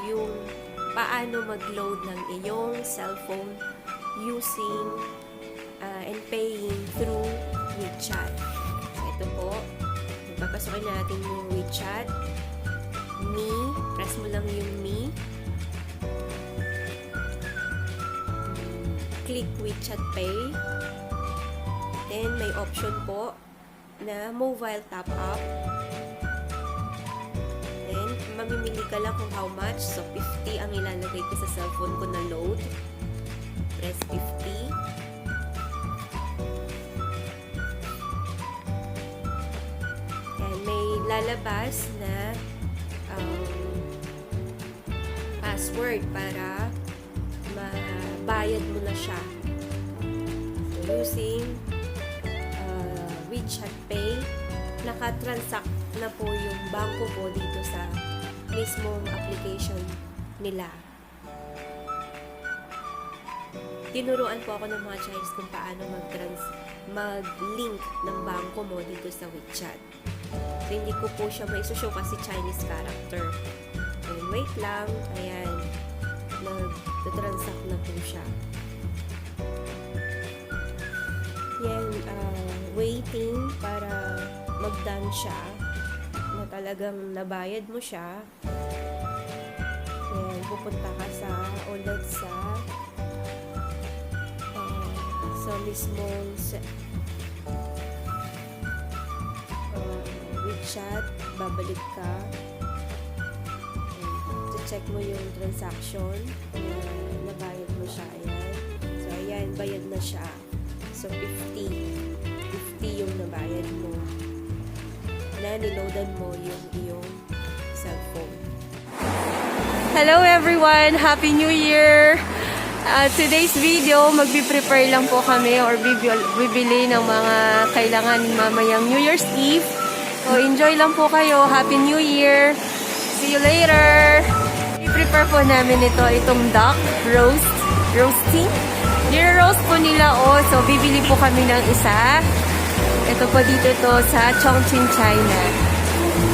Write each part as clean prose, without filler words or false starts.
yung paano mag-load ng iyong cellphone using and paying through Wechat. So, ito po. Papasokin natin yung Wechat. Me. Press mo lang yung Me. Click Wechat Pay. Then, may option po na mobile top-up. Then, mamimili ka lang kung how much. So, 50 ang ilalagay ko sa cellphone ko na load. Press 50. And may lalabas na password para mabayad mo na siya. So, using Wechat Pay, nakatransact na po yung bangko ko dito sa mismong application nila. Tinuruan po ako ng mga Chinese kung paano mag-link ng bangko mo dito sa Wechat. So, hindi ko po siya mai-show kasi Chinese character. And wait lang, ayan, nag-transact na po siya. Yan, waiting para mag-done siya, na talagang nabayad mo siya. Yan, pupunta ka ulit sa mismong Wechat, babalik ka, check mo yung transaction na nabayad mo siya. Ayan. So, ayan, bayad na siya. So, 50 yung nabayad mo na niloadan mo yung iyong cellphone. Hello everyone! Happy New Year! Today's video, magbi-prepare lang po kami or bibili ng mga kailangan mamayang New Year's Eve. So, enjoy lang po kayo. Happy New Year! See you later! I-prepare po namin itong duck roasting. Nire-roast po nila, so bibili po kami ng isa. Ito po dito sa Chongqing, China.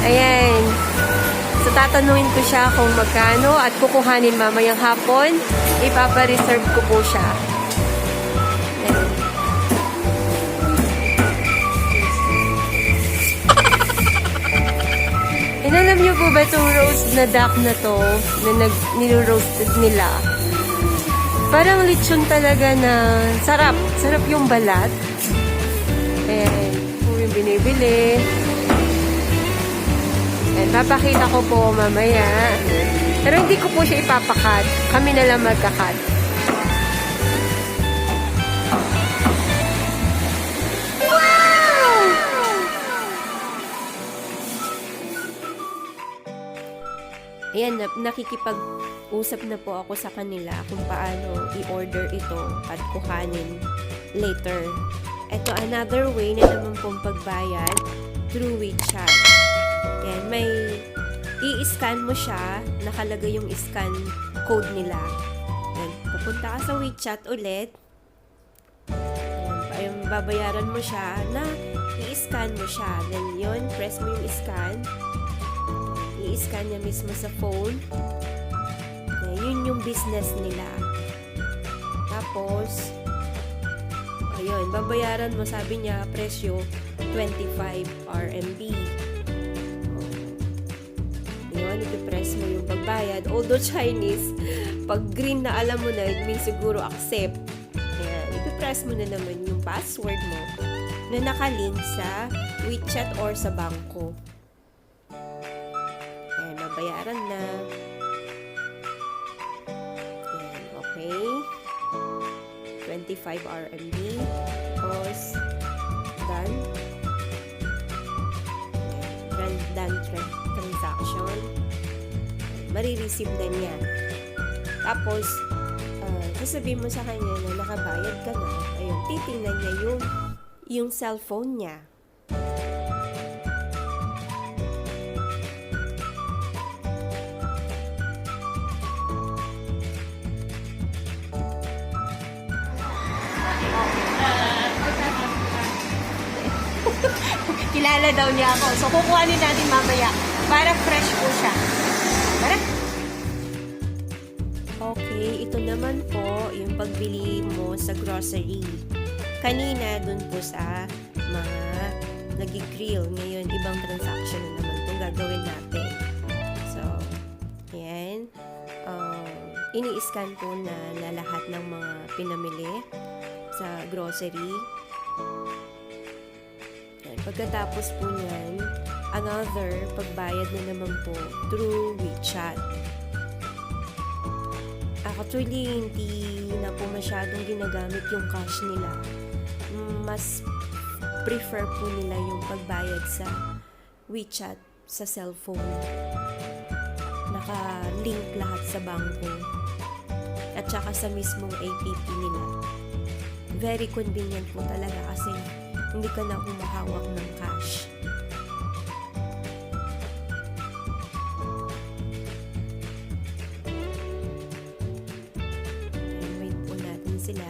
Ayan. So, tatanungin ko siya kung magkano at kukuhanin mamayang hapon. Ipapa-reserve ko po siya. And alam niyo po ba itong roast na duck na to, na nilo-roasted nila? Parang lechon talaga na sarap. Sarap yung balat. Ayan. Kung yung binibili. Ayan. Papakita ko po mamaya. Pero hindi ko po siya ipapakat. Kami na lang magkakat. Wow! Ayan. Nakikipag-usap na po ako sa kanila kung paano i-order ito at kuhanin later. Ito, another way na naman pong pagbayad through Wechat. Yan, may i-scan mo siya, nakalagay yung scan code nila. Yan, pupunta ka sa Wechat ulit. Yan, babayaran mo siya na i-scan mo siya. Then yun, press mo yung scan. I-scan niya mismo sa phone. Yun yung business nila. Tapos, ayun, babayaran mo, sabi niya, presyo, 25 RMB. Yun, ipipress mo yung pagbayad. Although Chinese, pag green na alam mo na, it means siguro accept. Ayan, ipipress mo na naman yung password mo na nakalink sa Wechat or sa bangko. Ayan, babayaran na. Okay. 25 RMB. Tapos, done. Done transaction. Marireceive na niya. Tapos, sasabihin mo sa kanya na nakabayad ka na. Ayun, titingnan niya yung cellphone niya. Kilala daw niya ako. So, kukuhanin natin mamaya para fresh po siya. Tara! ito naman po yung pagbili mo sa grocery. Kanina dun po sa mga nag-grill. Ngayon, ibang transaction na naman itong gagawin natin. So, ayan. Ini-scan po na lahat ng mga pinamili sa grocery. Ayan. Pagkatapos po niyan, another pagbayad na naman po through Wechat. Actually, hindi na po masyadong ginagamit yung cash nila. Mas prefer po nila yung pagbayad sa Wechat sa cellphone. Naka-link lahat sa bangko at saka sa mismong app nila. Very convenient po talaga kasi hindi ka na humahawak ng cash. Wait po natin sila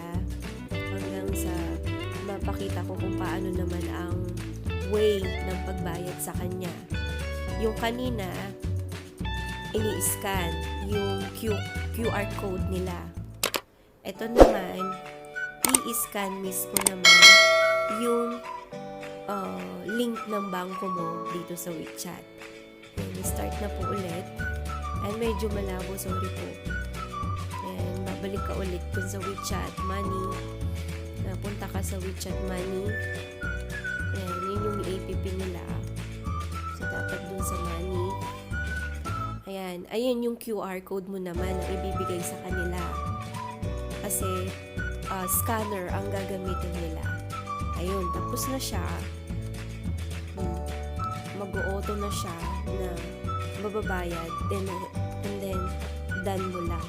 hanggang sa mapakita ko kung paano naman ang way ng pagbayad sa kanya. Yung kanina, ini-scan yung QR code nila. Ito naman, i-scan mismo naman yung link ng bangko mo dito sa Wechat. Okay, start na po ulit. And medyo malabo, sorry po. And babalik ka ulit dun sa Wechat Money. Punta ka sa Wechat Money. And yun yung app nila. So, dapat dun sa Money. Ayan yung QR code mo naman na ibibigay sa kanila. Kasi scanner ang gagamitin nila. Ayun, tapos na siya. Mag-o-auto na siya na mababayad. And then, done mo lang.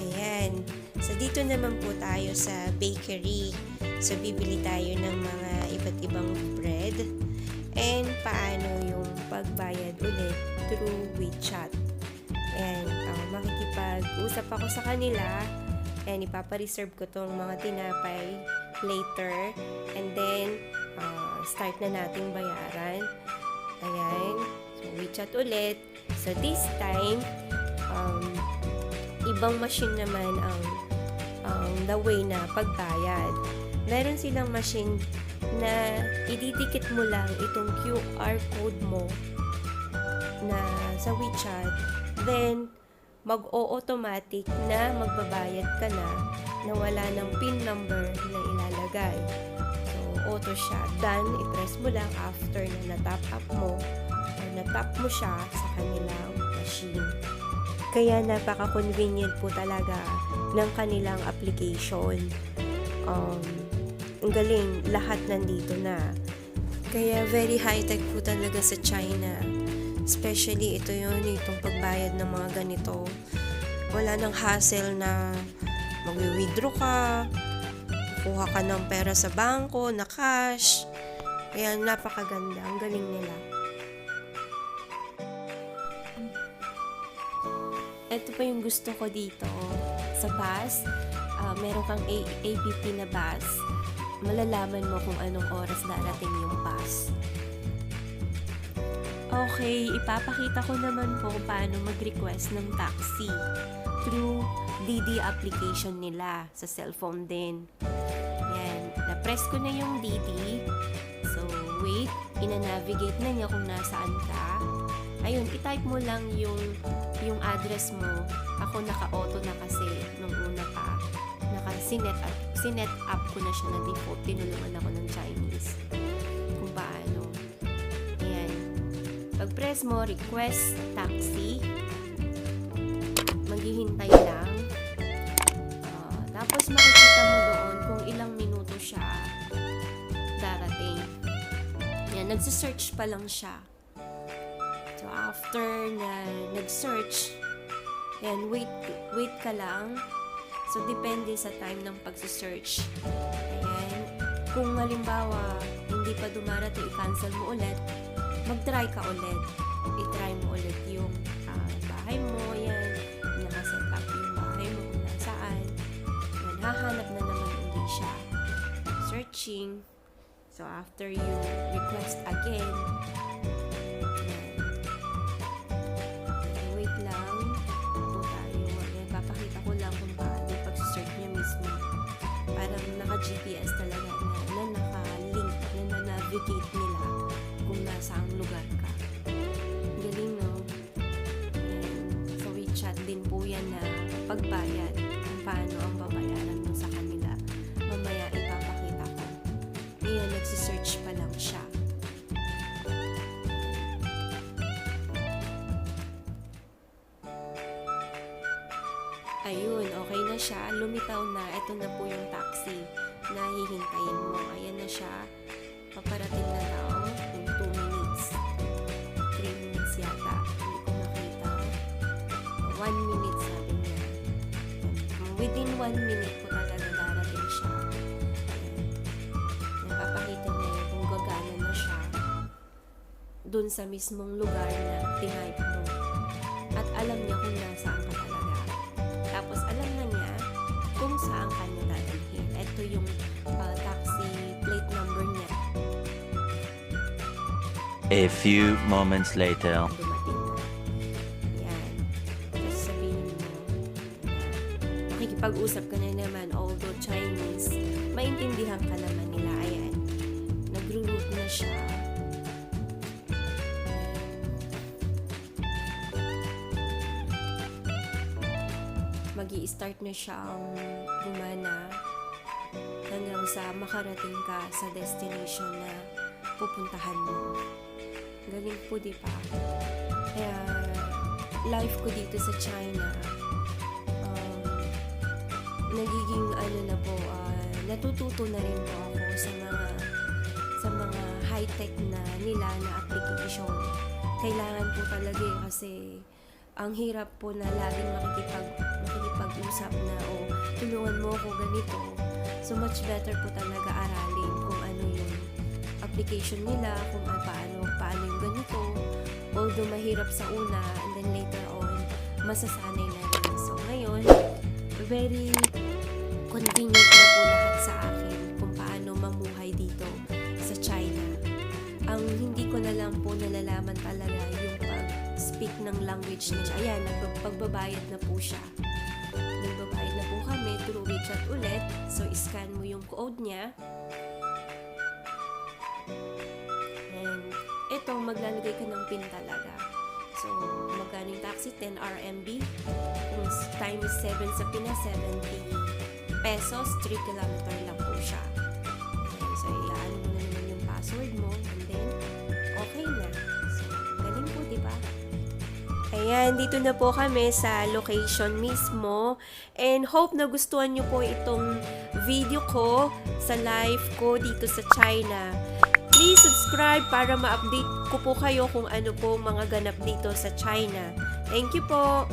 Ayan. So, dito naman po tayo sa bakery. So, bibili tayo ng mga iba't ibang bread. And paano yung pagbayad ulit through Wechat. And makikipag-usap ako sa kanila and ipapareserve ko tong mga tinapay later and then start na nating bayaran. Ayan. So, Wechat ulit. So, this time ibang machine naman ang the way na pagbayad. Meron silang machine na ididikit mo lang itong QR code mo na sa Wechat, then mag-o-automatic na magbabayad ka na wala ng PIN number na ilalagay. So, auto siya. Done, i-press mo lang after na na-top up mo or na-tap mo siya sa kanilang machine. Kaya napaka-convenient po talaga ng kanilang application. Ang galing, lahat nandito na. Kaya very high-tech po talaga sa China. Especially itong pagbayad ng mga ganito. Wala nang hassle na mag-withdraw ka, kuha ka ng pera sa bangko, na cash. Kaya napakaganda, ang galing nila. Ito pa yung gusto ko dito. Sa bus, meron kang APP na bus. Malalaman mo kung anong oras darating yung bus. Okay, ipapakita ko naman po paano mag-request ng taxi through DD application nila sa cellphone din. Yan, na-press ko na yung DD. So, wait, ina-navigate na niya kung nasaan ka. Ayun, i-type mo lang yung address mo. Ako naka-auto na kasi nung una pa. Sinet up ko na siya na default. Tinulungan ako ng Chinese kung paano. Ayan. Pag-press mo, request taxi. Maghihintay lang. Tapos makikita mo doon kung ilang minuto siya darating. Ayan, nagsisearch pa lang siya. So, after na nag-search, ayan, wait ka lang. So, depende sa time ng pagsisearch. Ayan. Kung halimbawa, hindi pa dumarating, i-cancel mo ulit, mag-try ka ulit. I-try mo ulit yung bahay mo, yan. Nakaset up yung bahay mo kung nasaan. Yan, hahanap na naman ulit siya. Searching. So, after you request again, yan. Wait lang. navigate nila kung nasa ang lugar ka. Galing, no? And sa WeChat din po yan na pagbayad, kung paano ang babayaran mo sa kanila. Mamaya ipapakita ko. Ngayon, nagsisearch pa lang siya. Ayun, okay na siya. Lumitaw na. Ito na po yung taxi na hihintayin mo. Ayan na siya. Paparating na daw in 2 minutes. 3 minutes yata. Hindi ko makita. 1 minute sabi niya. Within 1 minute po talaga darating siya. Ayan. Napapakita niya kung gagana na siya dun sa mismong lugar na tinype mo. At alam niya kung nasaan ka talaga. Tapos alam na niya kung saan ka niya dadalhin. Ito yung taxi plate number niya. A few moments later. Dumating na. Yan. Tapos sabihin mo, makikipag-usap ka na naman, although Chinese, maintindihan ka naman nila. Ayan. Nagro-route na siya. Magi-start na siyang gumana hanggang sa makarating ka sa destination na pupuntahan mo. Galing po, di ba? Kaya, life ko dito sa China, nagiging na po, natututo na rin po ako sa mga high-tech na nila na application. Kailangan po talaga kasi ang hirap po na laging makikipag-usap na tulungan mo ako ganito. So much better po talaga aralin kung ano yung application nila, kung paano yung ganito. Although mahirap sa una, and then later on, masasanay na rin. So ngayon, very convenient na po lahat sa akin kung paano mamuhay dito sa China. Ang hindi ko na lang po nalalaman talaga yung pag-speak ng language nila. Ayan, pagbabayad na po siya. Nagbabayad na po kami through WeChat ulit. So, scan mo yung code niya. And ito, maglalagay ka ng PIN talaga. So, magkano yung taxi? 10 RMB. Kung time is 7 sa Pinas, 70 pesos. 3 kilometer lang po siya. Ayan, so, iaan mo na naman yung password mo. And then, okay na. So, galing po, diba? Ayan, dito na po kami sa location mismo. And hope na gustuhan nyo po itong video ko sa live ko dito sa China. Please subscribe para ma-update ko po kayo kung ano po mga ganap dito sa China. Thank you po!